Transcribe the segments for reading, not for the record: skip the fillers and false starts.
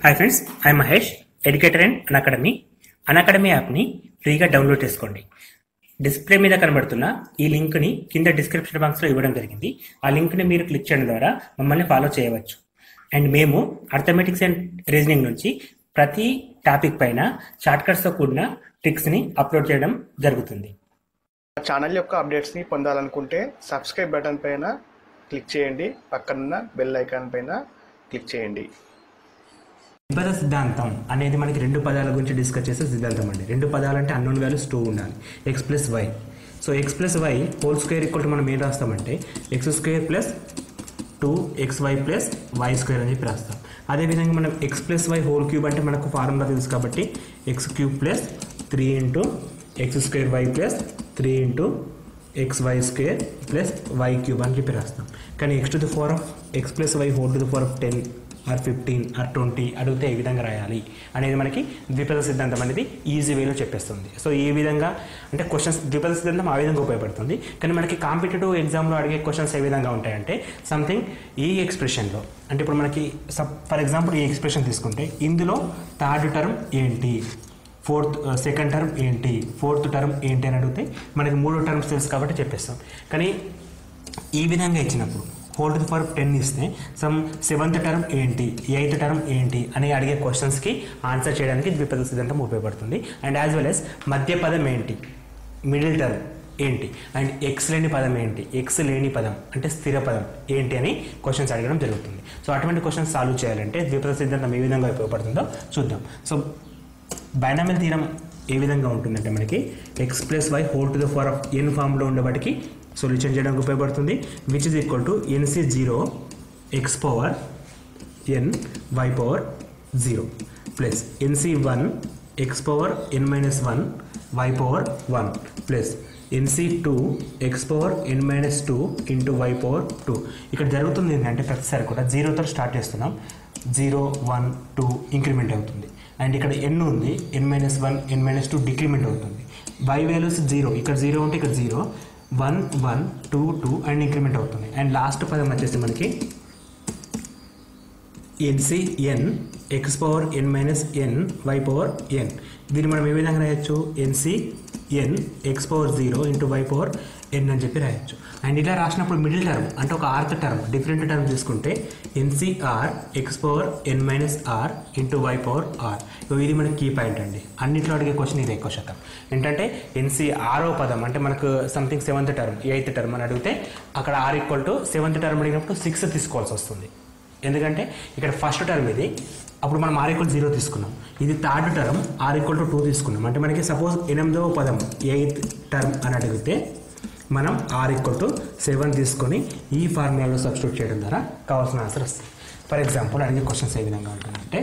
Hi friends, I Mahesh, educator and Unacademy యాప్ని ఫ్రీగా download చేసుకోండి. డిస్ప్లే మీద కనబడుతున్న ఈ లింక్ని కింద డిస్క్రిప్షన్ బాక్స్లో ఇవ్వడం జరిగింది. ఆ లింక్ని మీరు క్లిక్ చేయడం ద్వారా మమ్మల్ని ఫాలో చేయవచ్చు. అండ్ మేము అర్థమెటిక్స్ అండ్ రీజనింగ్ నుంచి ప్రతి టాపిక్ పైన షార్ట్కట్స్తో కూడిన ట్రిక్స్ని అప్లోడ్ చేయడం జరుగుతుంది. ఛానల్ యొక్క అప్డేట్స్ని పొందాలనుకుంటే సబ్స్క్రైబ్ బటన్ పైన క్లిక్ చేయండి, పక్కనున్న బెల్ ఐకాన్ పైన క్లిక్ చేయండి. ద్విపద సిద్ధాంతం అనేది మనకి రెండు పదాల గురించి డిస్కస్ చేసే సిద్ధాంతం అండి. రెండు పదాలు అంటే అన్నోన్ వాల్యూస్ 2 ఉండాలి, x plus y. So x plus y whole square equal to మనం ఏం రాస్తామంటే x square plus 2xy plus y square అని చెప్పి రాస్తాం. అదేవిధంగా మనం x plus y whole cube అంటే మనకు ఫార్ములా తెలుసు కాబట్టి x cube plus 3 into x square y plus 3 into xy square plus y cube అని చెప్పి రాస్తాం. కానీ x to the power of x plus y whole to the power of 10 or 15 or 20 అడిగితే ఏ విధంగా రాయాలి అనేది మనకి ద్విపద సిద్ధాంతం అనేది ఈజీ వేలో చెప్పేస్తుంది. సో ఈ విధంగా అంటే క్వశ్చన్స్ ద్విపద సిద్ధాంతం ఆ విధంగా ఉపయోగపడుతుంది. కానీ మనకి కాంపిటేటివ్ ఎగ్జామ్లో అడిగే క్వశ్చన్స్ ఏ విధంగా ఉంటాయంటే సంథింగ్ ఈ ఎక్స్ప్రెషన్లో అంటే ఇప్పుడు మనకి ఫర్ ఎగ్జాంపుల్ ఈ ఎక్స్ప్రెషన్ తీసుకుంటే ఇందులో థర్డ్ టర్మ్ ఏంటి, సెకండ్ టర్మ్ ఏంటి, ఫోర్త్ టర్మ్ ఏంటి అని అడిగితే మనకి 3 టర్మ్స్ తెలుసు కాబట్టి చెప్పేస్తాం. కానీ ఈ విధంగా ఇచ్చినప్పుడు హోల్ టు ది పవర్ 10 ఇస్తే సమ్ 7th టర్మ్ ఏంటి, 8th టర్మ్ ఏంటి అని అడిగే క్వశ్చన్స్కి ఆన్సర్ చేయడానికి ద్విపద సిద్ధాంతం ఉపయోగపడుతుంది. అండ్ యాజ్ వెల్ యాజ్ మధ్య పదం ఏంటి, మిడిల్ టర్మ్ ఏంటి, అండ్ ఎక్స్ లేని పదం ఏంటి, ఎక్స్ లేని పదం అంటే స్థిర పదం ఏంటి అని క్వశ్చన్స్ అడగడం జరుగుతుంది. సో అటువంటి క్వశ్చన్స్ సాల్వ్ చేయాలంటే ద్విపద సిద్ధాంతం ఏ విధంగా ఉపయోగపడుతుందో చూద్దాం. సో బైనామియల్ థీరం ఏ విధంగా ఉంటుందంటే మనకి x plus y whole to the power of n ఫామ్లో ఉండేవాటికి సొల్యూషన్ చేయడానికి ఉపయోగపడుతుంది. Which is equal to NC0 x power n y power 0 plus NC1 x power n minus 1 y power 1 plus NC2 x power n minus 2 into y power 2. ఇక్కడ జరుగుతుంది ఏంటంటే ప్రతిసారి కూడా 0తో start చేస్తున్నాం, 0 1 2 ఇంక్రిమెంట్ అవుతుంది. అండ్ ఇక్కడ n ఉంది, n minus 1 n minus 2 decrement అవుతుంది. వై వాల్యూస్ 0, ఇక్కడ 0 ఉంటే ఇక్కడ 0, 1 1 2 2 అండ్ ఇంక్రిమెంట్ అవుతుంది. అండ్ లాస్ట్ పదం వచ్చేసి మనకి NCn x power n minus n y power n. దీన్ని మనం ఏ విధంగా రాయొచ్చు, NCn x power 0 into y power n అని చెప్పి రాయొచ్చు. అండ్ ఇలా రాసినప్పుడు మిడిల్ టర్మ్ అంటే ఒక ఆర్త్ టర్మ్ డిఫరెంట్ టర్మ్ తీసుకుంటే NCr x power n minus r into y power r. ఇది మనకి కీ పాయింట్ అండి. అన్నింటిలో అడిగే క్వశ్చన్ ఇది ఎక్కువ శాతం ఏంటంటే NCRO పదం అంటే మనకు something 7th term 8th term అని అడిగితే అక్కడ r equal to 7th term అడిగినప్పుడు 6 తీసుకోవాల్సి వస్తుంది. ఎందుకంటే ఇక్కడ ఫస్ట్ టర్మ్ ఇది, అప్పుడు మనం r ఈక్వల్ 0 తీసుకున్నాం. ఇది third term r equal to 2 తీసుకున్నాం. అంటే మనకి సపోజ్ 8వ పదం 8th టర్మ్ అని అడిగితే మనం r ఈక్వల్ టు 7 తీసుకొని ఈ ఫార్ములాలో సబ్స్టిట్యూట్ చేయడం ద్వారా కావాల్సిన ఆన్సర్ వస్తుంది. ఫర్ ఎగ్జాంపుల్ అడిగే క్వశ్చన్స్ ఏ విధంగా ఉంటుందంటే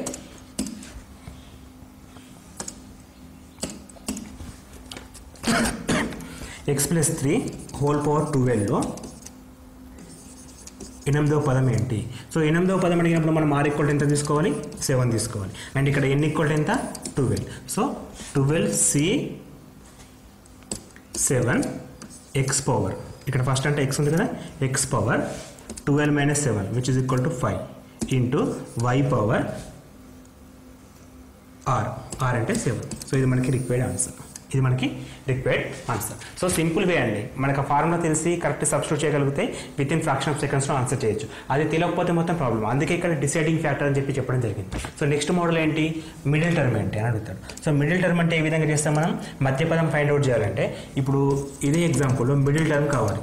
ఎక్స్ ప్లస్ 3 హోల్ పవర్ 12లో 8వ పదం ఏంటి. సో 8వ పదం అడిగినప్పుడు మనం r ఈక్వల్ ఎంత తీసుకోవాలి, 7 తీసుకోవాలి. అండ్ ఇక్కడ n ఈక్వల్ ఎంత 12. సో 12C7 ఎక్స్ పవర్, ఇక్కడ ఫస్ట్ అంటే ఎక్స్ ఉంది కదా, x power 12 minus 7 which is equal to 5 into y power r అంటే 7. సో ఇది మనకి required answer. So simple way అండి. మనకు ఆ ఫార్ములా తెలిసి కరెక్ట్ సబ్స్టిట్యూట్ చేయగలిగితే విత్ ఇన్ ఫ్రాక్షన్ ఆఫ్ సెకండ్స్లో ఆన్సర్ చేయొచ్చు. అది తెలియకపోతే మొత్తం ప్రాబ్లం. అందుకే ఇక్కడ డిసైడింగ్ ఫ్యాక్టర్ అని చెప్పడం జరిగింది. సో నెక్స్ట్ మోడల్ ఏంటి, మిడిల్ టర్మ్ ఏంటి అని అడుగుతాడు. సో మిడిల్ టర్మ్ అంటే ఏ విధంగా చేస్తాం మనం, మధ్య పదం ఫైండ్ అవుట్ చేయాలంటే ఇప్పుడు ఇదే ఎగ్జాంపుల్లో మిడిల్ టర్మ్ కావాలి.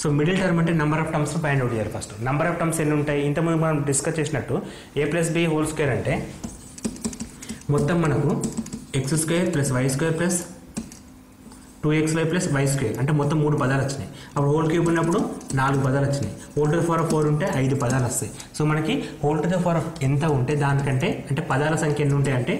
సో మిడిల్ టర్మ్ అంటే number of terms find out చేయాలి. ఫస్ట్ నెంబర్ ఆఫ్ టర్మ్స్ ఎన్ని ఉంటాయి, ఇంతకుముందు మనం డిస్కస్ చేసినట్టు a plus b whole square అంటే మొత్తం మనకు x square plus y square plus 2xy plus y square అంటే మొత్తం 3 పదాలు వచ్చినాయి. అప్పుడు హోల్ క్యూబ్ ఉన్నప్పుడు 4 పదాలు వచ్చినాయి. Whole to the power of 4 ఉంటే 5 పదాలు వస్తాయి. సో మనకి whole to the power of ఎంత ఉంటే దానికంటే అంటే పదాల సంఖ్య ఎన్ని ఉంటాయి అంటే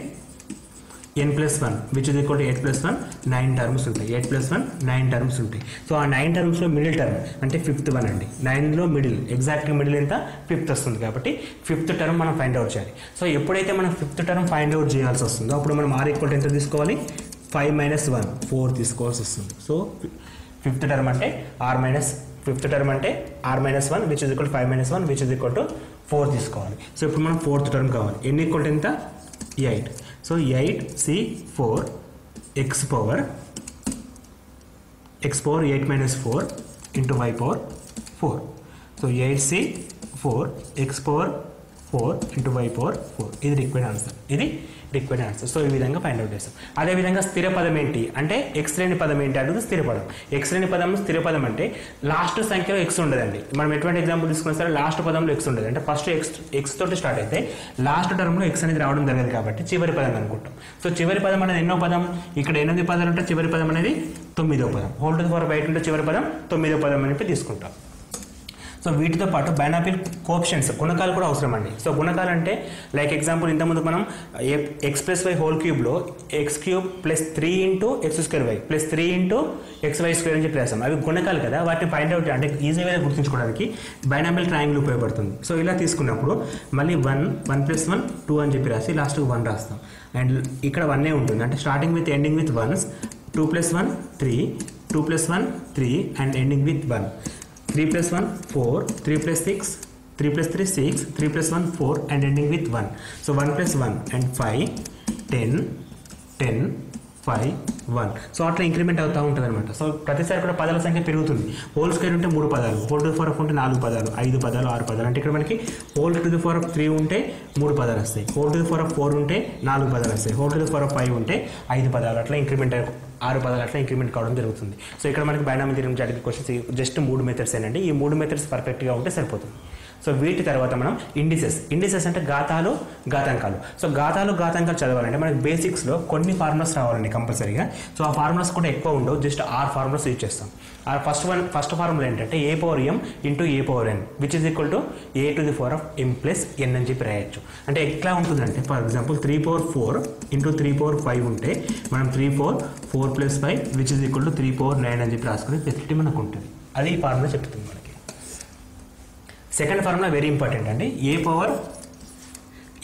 n+1 which is equal to 8+1 9 terms ఉంటాయి. 8+1 9 టర్మ్స్ ఉంటాయి. సో ఆ 9 టర్మ్స్లో మిడిల్ టర్మ్ అంటే 5th వన్ అండి. 9లో మిడిల్ ఎగ్జాక్ట్గా మిడిల్ ఎంత 5th వస్తుంది కాబట్టి 5th టర్మ్ మనం ఫైండ్ అవుట్ చేయాలి. సో ఎప్పుడైతే మనం 5th టర్మ్ ఫైండ్ అవుట్ చేయాల్సి వస్తుందో అప్పుడు మనం r ఈక్వల్ ఎంత తీసుకోవాలి, 5 మైనస్ 1 4 తీసుకోవాల్సి వస్తుంది. సో 5th టర్మ్ అంటే r minus 1 which is equal to 5 minus 1 which is equal to 4 తీసుకోవాలి. సో ఇప్పుడు మనం ఫోర్త్ టర్మ్ కావాలి. n ఈక్వల్ టు ఎంత 8. So 8c4 x power 8 minus 4 into y power 4. So 8c4 x power 4 into y power 4. ఇది required answer. So ఈ విధంగా find out చేస్తాం. అదేవిధంగా స్థిర పదం ఏంటి అంటే ఎక్స్ లేని పదం ఏంటి అంటే స్థిర పదం. ఎక్స్ లేని పదం స్థిర పదం అంటే లాస్ట్ సంఖ్యలో ఎక్స్ ఉండదండి. మనం ఎటువంటి ఎగ్జాంపుల్ తీసుకున్నా సరే లాస్ట్ పదంలో ఎక్స్ ఉండదు. అంటే ఫస్ట్ ఎక్స్ తోటి స్టార్ట్ అయితే లాస్ట్ టర్మ్లో ఎక్స్ అనేది రావడం జరగదు కాబట్టి చివరి పదం అనుకుంటాం. సో చివరి పదం అనేది ఎన్నో పదం? ఇక్కడ 8 పదాలు ఉంటే చివరి పదం అనేది 9వ పదం. హోల్ టు ది పవర్ 8 ఉంటే చివరి పదం 9వ పదం అని తీసుకుంటాం. సో వీటితో పాటు బైనామియల్ కోఎఫిషియంట్స్ గుణకాలు కూడా అవసరం అండి. సో గుణకాలు అంటే లైక్ ఎగ్జాంపుల్ ఇంతకుముందు మనం ఎక్స్ ప్లస్ వై హోల్ క్యూబ్లో x cube plus 3 into x square y plus 3 into x y square అని చెప్పి రాస్తాం. అవి గుణకాలు కదా, వాటిని ఫైండ్ అవుట్ అంటే ఈజీగా గుర్తుంచుకోవడానికి బైనామియల్ ట్రయాంగిల్ ఉపయోగపడుతుంది. సో ఇలా తీసుకున్నప్పుడు మళ్ళీ 1 + 1 2 అని చెప్పి రాసి లాస్ట్కి 1 రాస్తాం. అండ్ ఇక్కడ 1 ఉంటుంది అంటే starting with ending with 1s. 2 + 1 3, 2 + 1 3 and ending with 1. 3 + 1 4, 3 + 6, 3 + 3 6, 3 + 1 4 and ending with 1. So 1 + 1 and 5, 10, 10, 5, 1. So అట్లా ఇంక్రిమెంట్ అవుతూ ఉంటుంది అనమాట. సో ప్రతిసారి కూడా పదాల సంఖ్య పెరుగుతుంది. హోల్ స్క్వేర్ ఉంటే 3 పదాలు, whole to the power of ఉంటే 4 పదాలు, 5 పదాలు, 6 పదాలు. అంటే ఇక్కడ మనకి whole to the power of 3 ఉంటే 3 పదాలు వస్తాయి, whole to the power of 4 ఉంటే 4 పదాలు వస్తాయి, whole to the power of 5 ఉంటే 5 పదాలు. అట్లా ఇంక్రిమెంట్ 6 పదాలు అట్లా ఇంక్రిమెంట్ కావడం జరుగుతుంది. సో ఇక్కడ మనకి బైనామియల్ థియరమ్ అడిగే క్వశ్చన్స్ జస్ట్ 3 మెథడ్స్ ఏనండి. ఈ 3 మెథడ్స్ పర్ఫెక్ట్గా ఉంటే సరిపోతుంది. సో వీటి తర్వాత మనం ఇండిసెస్ అంటే ఘాతాలు గాతాంకాలు. సో ఘాతాలు గాతాంకాలు చదవాలంటే మనకి బేసిక్స్లో కొన్ని ఫార్ములాస్ రావాలండి కంపల్సరీగా. సో ఆ ఫార్ములాస్ కూడా ఎక్కువ ఉండవు, జస్ట్ 6 ఫార్ములాస్ యూజ్ చేస్తాం. ఫస్ట్ ఫార్ములా ఏంటంటే a power m into a power n which is equal to a to the power of m plus n అని చెప్పి రాయొచ్చు. అంటే ఎట్లా ఉంటుందంటే for example 3 power 4 into 3 power 5 ఉంటే మనం 3 power 4 plus 5 which is equal to 3 power 9 అని చెప్పి రాసుకునే ఫెసిలిటీ మనకు ఉంటుంది. అది ఈ ఫార్ములా చెప్తుంది మనకి. సెకండ్ ఫార్ములా వెరీ ఇంపార్టెంట్ అండి. a power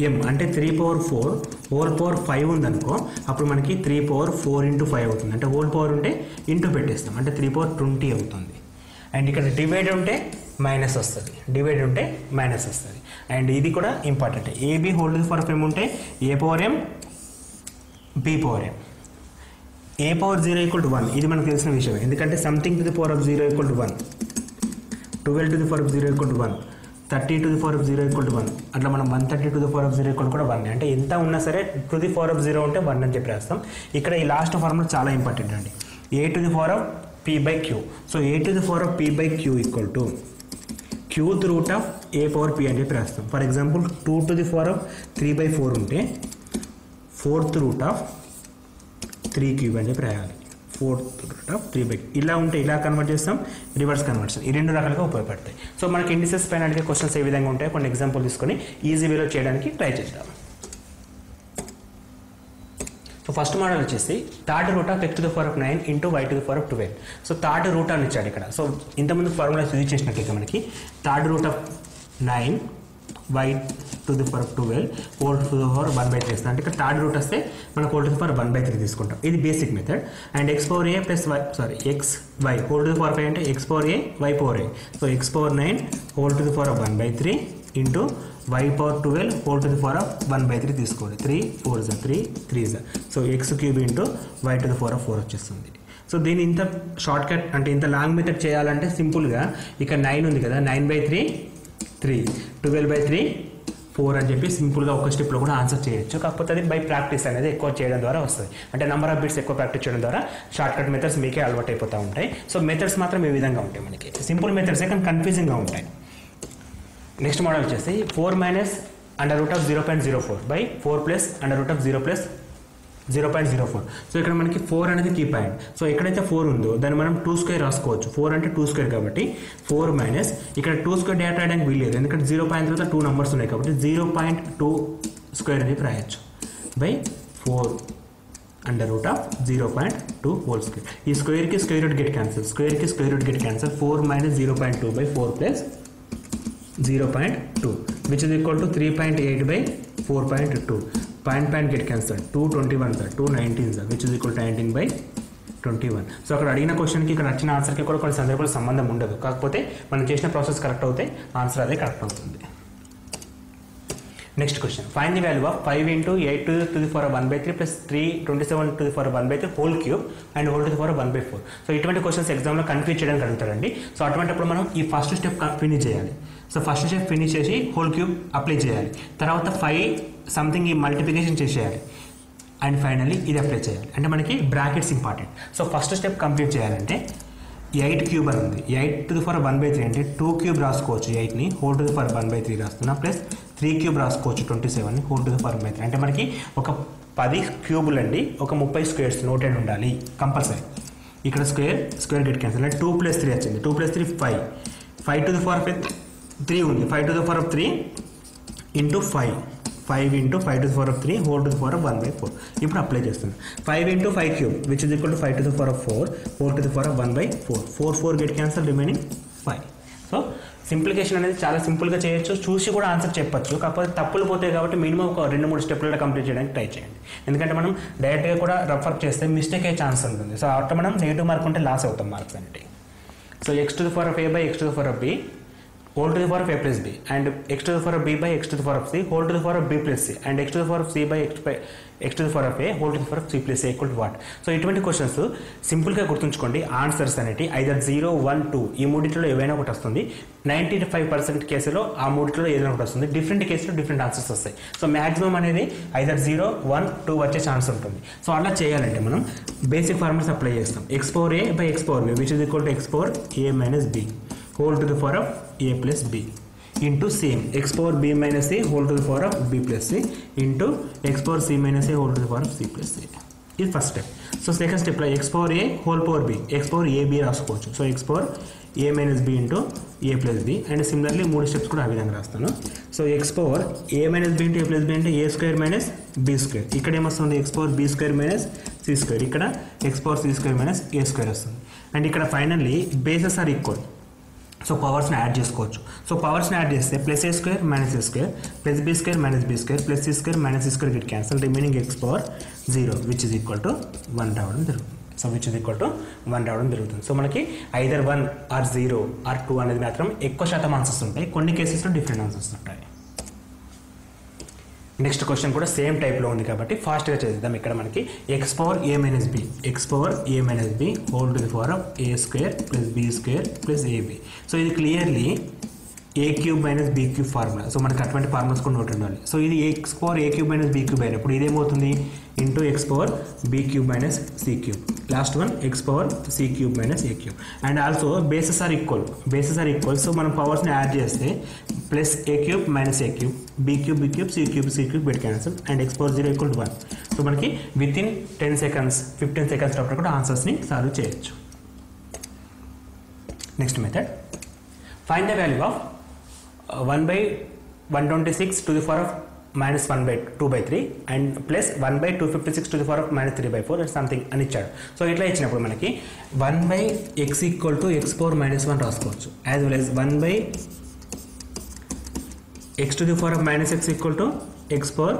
m అంటే 3 power 4 హోల్ పవర్ 5 ఉందనుకో అప్పుడు మనకి 3 power 4 into 5 అవుతుంది. అంటే హోల్ పవర్ ఉంటే ఇంటూ పెట్టేస్తాం అంటే 3 power 20 అవుతుంది. అండ్ ఇక్కడ డివైడ్ ఉంటే మైనస్ వస్తుంది, అండ్ ఇది కూడా important. ab whole to the power of m ఉంటే a power m b power m. a power 0 equal to 1 ఇది మనకు తెలిసిన విషయం, ఎందుకంటే something to the power of 0 equal to 1, 12 to the power of 0 equal to 1, 30 to the power of 0 equal to 1. అట్లా మనం 130 to the power of 0 equal కూడా 1. అంటే ఎంత ఉన్నా సరే టు ది పవర్ ఆఫ్ 0 ఉంటే 1 అని చెప్పి రాస్తాం. ఇక్కడ ఈ లాస్ట్ ఫార్ములా చాలా ఇంపార్టెంట్ అండి. a to the power of p/q. So a to the power of p/q equal to qth root of a power p అని చెప్పి రాస్తాం. For example 2 to the power of 3/4 ఉంటే 4th రూట్ ఆఫ్ 3³ అని చెప్పి రాయాలి. 4th root of 3/. ఇలా ఉంటే ఇలా కన్వర్ట్ చేస్తాం, రివర్స్ కన్వర్షన్. ఈ 2 రకాలుగా ఉపయోగపడతాయి. సో మనకి ఇండిసెస్ పైన అడిగే క్వశ్చన్స్ ఏ విధంగా ఉంటాయి కొన్ని ఎగ్జాంపుల్ తీసుకొని ఈజీ వేలో చేయడానికి ట్రై చేద్దాం. సో ఫస్ట్ మోడల్ వచ్చేసి third root of x to the power of 9 into y to the power of 12. So third root అని ఇచ్చాడు ఇక్కడ. సో ఇంతకుముందు ఫార్ములా యూజ్ చేసినట్లయితే మనకి third root of 9 y to the power of 12 whole to the power 1/3 ఇస్తాం. అంటే ఇక్కడ third root వస్తే మనకు హోల్ టు ది పవర్ 1/3 తీసుకుంటాం. ఇది basic method. And x power a plus y xy whole to the power 5 అంటే x power a y power a. So x power 9 whole to the power of 1/3 into y power 12 whole to the power of 1/3 తీసుకోండి. 3 4 3 3 so x³ into y to the power of 4 వచ్చేస్తుంది. So దీని ఇంత short cut అంటే ఇంత long method చేయాలంటే సింపుల్గా ఇక్కడ 9 ఉంది కదా, 9/3 3, 12/3 4 అని చెప్పి సింపుల్గా ఒక స్టెప్లో కూడా ఆన్సర్ చేయొచ్చు. కాకపోతే అది బై ప్రాక్టీస్ అనేది ఎక్కువ చేయడం ద్వారా వస్తుంది. అంటే నెంబర్ ఆఫ్ బిట్స్ ఎక్కువ ప్రాక్టీస్ చేయడం ద్వారా షార్ట్ కట్ మెథడ్స్ మీకే అలవాటు అయిపోతూ ఉంటాయి. సో మెథడ్స్ మాత్రం ఈ విధంగా ఉంటాయి మనకి. సింపుల్ మెథడ్స్ కానీ కన్ఫ్యూజింగ్గా ఉంటాయి. నెక్స్ట్ మోడల్ వచ్చేసి 4 minus under root of 0.04 by 4 plus under root of 0 plus 0.04. So ఇక్కడ మనకి 4 అనేది కీ పాయింట్. సో ఎక్కడైతే 4 ఉందో దాన్ని మనం 2² రాసుకోవచ్చు. 4 అంటే 2² కాబట్టి 4 మైనస్ ఇక్కడ 2² డేటా రాయడానికి వీల్లేదు, ఎందుకంటే 0 తర్వాత 2 నెంబర్స్ ఉన్నాయి కాబట్టి 0.2² అనేది రాయొచ్చు by 4 under root of 0.2 whole square. ఈ స్క్వేర్కి square root get cancel, 4 minus 0.2 by 4 plus 0.2 which is equal to 3.8 by 4.2. Point get cancelled. 2 21 sir, 2 19 sir, which is equal to 19 by 21. So అక్కడ అడిగిన క్వశ్చన్కి ఇక్కడ వచ్చిన ఆన్సర్కి కూడా కొన్ని సందర్భాలు సంబంధం ఉండదు, కాకపోతే మనం చేసిన ప్రాసెస్ కరెక్ట్ అవుతే ఆన్సర్ అదే కరెక్ట్ అవుతుంది. Next question find the value of 5 into 8 to the power of 1/3 plus 327 to the power of 1/3 whole cube and whole to the power of 1/4. So ఇటువంటి క్వశ్చన్స్ ఎగ్జామ్లో కన్ఫ్యూజ్ చేయడానికి అడుగుతారండి. So అటువంటిప్పుడు మనం ఈ ఫస్ట్ స్టెప్ ఫినిష్ చేయాలి. So first step finish చేసి whole cube apply చేయాలి. తర్వాత 5 సంథింగ్ ఈ మల్టిప్లికేషన్ చేసేయాలి అండ్ ఫైనల్లీ ఇది అప్లై చేయాలి. అంటే మనకి brackets important. So first step complete చేయాలంటే 8 క్యూబ్ అని ఉంది. 8 to the power of 1/3 అంటే 2 క్యూబ్ రాసుకోవచ్చు 8ని హోల్ టు ది పవర్ 1/3 రాస్తున్నా ప్లస్ 3 క్యూబ్ రాసుకోవచ్చు 27ని హోల్ టు ది పవర్ 1/3. అంటే మనకి ఒక 10 క్యూబులు అండి, ఒక 30 స్క్వేర్స్ నోటెడ్ ఉండాలి కంపల్సరీ. ఇక్కడ స్క్వేర్ గెట్ క్యాన్సిల్ అంటే 2 + 3 వచ్చింది. 2 + 3 5 to the power of 3 ఉంది. 5 to the power of 3 into 5 into 5 to the power of 3 whole to the power of 1/4. ఇప్పుడు అప్లై చేస్తున్నాం. 5 into 5 cube which is equal to 5 to the power of 4 whole to the power of 1/4. 4 get cancel remaining 5. So సింప్లికేషన్ అనేది చాలా సింపుల్గా చేయొచ్చు, చూసి కూడా answer చెప్పొచ్చు. కాకపోతే తప్పులు పోతాయి కాబట్టి మినిమం ఒక 2-3 స్టెప్లలో కంప్లీట్ చేయడానికి ట్రై చేయండి. ఎందుకంటే మనం డైరెక్ట్గా కూడా రఫ్ వర్క్ చేస్తే మిస్టేక్ అయ్యే ఛాన్స్ ఉంటుంది. సో అట్లా మనం నెగిటివ్ మార్క్ ఉంటే లాస్ అవుతాం మార్క్స్ అనేవి. So x to the power of a by x to the power of b whole to the power of a plus b and x to the power of b by x to the power of c whole to the power of b plus c and x to the power of c by x to the power of a whole to the power of c plus a equal to what. So ఇటువంటి questions సింపుల్గా గుర్తుంచుకోండి. Answers అనేవి either 0, 1, 2 ఈ మూడిట్లో ఏవైనా ఒకటి వస్తుంది. 95% కేసులో ఆ మూడిట్లో ఏదైనా ఒకటి వస్తుంది. డిఫరెంట్ కేసులో డిఫరెంట్ ఆన్సర్స్ వస్తాయి. సో మ్యాక్సిమం అనేది ఐదర్ 0, 1, 2 వచ్చే ఛాన్స్ ఉంటుంది. సో అలా చేయాలంటే మనం బేసిక్ ఫార్ములాస్ అప్లై చేస్తాం. x power a by x power b which is equal to x power a minus b whole to the power of a plus b into same x power b minus a whole to the power of b plus c into x power c minus a whole to the power of c plus a. ఇది first step. So second స్టెప్లో x power a whole power b x power a b రాసుకోవచ్చు. So x power a minus b into a plus b and similarly 3 steps కూడా ఆ విధంగా రాస్తాను. So x power a minus b into a plus b అంటే a square minus b square. ఇక్కడ ఏమొస్తుంది x power b square minus c square. ఇక్కడ x power c square minus a square వస్తుంది. And ఇక్కడ finally bases are equal. So పవర్స్ని add చేసుకోవచ్చు. So పవర్స్ని add చేస్తే plus a square minus a square plus b square minus b square plus c square minus c square get cancel remaining x power 0 which is equal to 1 రావడం జరుగుతుంది. So which is equal to 1 రావడం జరుగుతుంది. So మనకి either 1 are 0 are 2 అనేది మాత్రం ఎక్కువ శాతం answers ఉంటాయి. కొన్ని కేసెస్లో డిఫరెంట్ ఆన్సర్స్ ఉంటాయి. నెక్స్ట్ క్వశ్చన్ కూడా సేమ్ టైప్లో ఉంది కాబట్టి ఫాస్ట్గా చేద్దాం. ఇక్కడ మనకి x power a minus b whole to the power of a square plus b square plus a b. So ఇది clearly a cube minus b cube formula. So మనకి అటువంటి ఫార్ములాస్ కూడా నోట్ ఉండాలి. సో ఇది x power a cube minus b cube అయినప్పుడు ఇదేమవుతుంది into x power b cube minus c cube. Last one x power C cube minus A cube. And also bases are equal. So మనం పవర్స్ని add చేస్తే plus A cube minus A cube B cube C cube bet cancel and x power 0 equal to 1. So మనకి with in 10 seconds 15 seconds లోపల కూడా ఆన్సర్స్ని solve చేయొచ్చు. Next method find the value of 1/126 to the power of minus 1/2/3 and plus 1/256 to the power of minus 3/4 and something అని ఇచ్చాడు. So ఇట్లా ఇచ్చినప్పుడు మనకి 1/x equal to x power minus 1 రాసుకోవచ్చు. As well as 1/x to the power of minus x equal to x power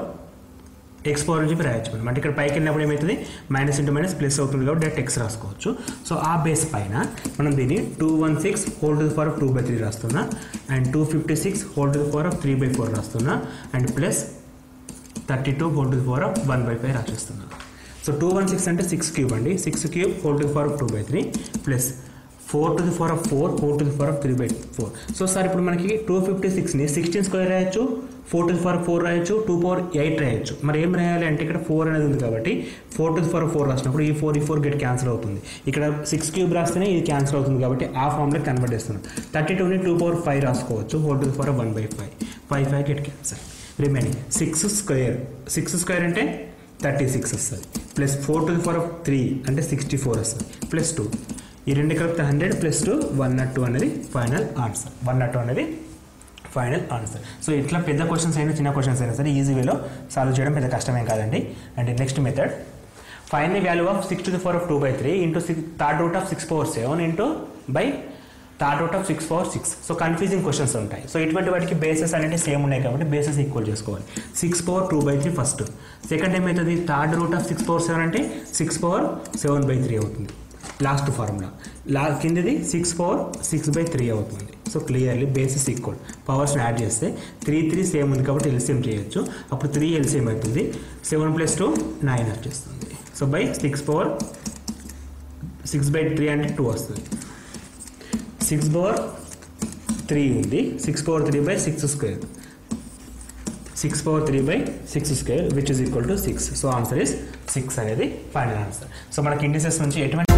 అని చెప్పి రాయొచ్చు. అంటే ఇక్కడ పైకి వెళ్ళినప్పుడు ఏమవుతుంది మైనస్ ఇంటూ మైనస్ ప్లస్ అవుతుంది కాబట్టి డైరెక్ట్ ఎక్స్ రాసుకోవచ్చు. సో ఆ బేస్ పైన మనం దీన్ని 216 whole to the power of 2/3 రాస్తున్నా and 256 whole to the power of 3/4 రాస్తున్నా and plus 32 whole to the power of 1/5 రాసేస్తున్నా. సో 216 అంటే 6 క్యూబ్ అండి. 6 cube whole to the power of 2/3 plus 4 to the power of 4 whole to the power of 3/4. So sir ఇప్పుడు మనకి 256ని 16 square రాయొచ్చు, 4 to the power of 4 రాయొచ్చు, 2 power 8 రాయొచ్చు. మరి ఏం రాయాలి అంటే ఇక్కడ 4 అనేది ఉంది కాబట్టి 4 to the power of 4 రాసినప్పుడు ఈ 4 గెట్ క్యాన్సిల్ అవుతుంది. ఇక్కడ 6 క్యూబ్ రాస్తేనే ఇది క్యాన్సిల్ అవుతుంది కాబట్టి ఆ ఫార్మ్లో కన్వర్ట్ చేస్తున్నాం. 32ని 2 power 5 రాసుకోవచ్చు whole to the power of 1/5 5 get cancel remaining 6 square అంటే 36 వస్తుంది plus 4 to the power of 3 అంటే 64 వస్తుంది ప్లస్ 2 ఈ రెండు కలిపితే 100 ప్లస్ 2 102 అనేది ఫైనల్ ఆన్సర్. 102 అనేది ఫైనల్ ఆన్సర్. సో ఇట్లా పెద్ద క్వశ్చన్స్ అయినా చిన్న క్వశ్చన్స్ అయినా సరే ఈజీ వేలో సాల్వ్ చేయడం పెద్ద కష్టమేం కాదండి. And next method find the value of 6 to the power of 2/3 into third root of 6 power 7 into by third root of 6 power 6. So confusing questions ఉంటాయి. సో ఇటువంటి వాటికి బేసెస్ అనేవి సేమ్ ఉన్నాయి కాబట్టి బేసెస్ ఈక్వల్ చేసుకోవాలి. 6 power 2/3 ఫస్ట్. సెకండ్ ఏమవుతుంది third root of 6 power 7 అంటే 6 power 7/3 అవుతుంది. లాస్ట్ ఫార్ములా కిందది 6 పవర్ 6/3 అవుతుంది. So clearly basis equal powers add చేస్తే 3 సేమ్ ఉంది కాబట్టి ఎల్సిఎం చేయొచ్చు. అప్పుడు 3 ఎల్సిఎం అవుతుంది. 7 + 2 9 వచ్చేస్తుంది. సో బై 6 పవర్ 6/3 అంటే 2 వస్తుంది. 6 పవర్ 3 ఉంది. 6 power 3/6 square 6 power 3/6 square which is equal to 6. So answer is 6 అనేది ఫైనల్ ఆన్సర్. సో మనకి ఇండిసెస్ నుంచి ఎటువంటి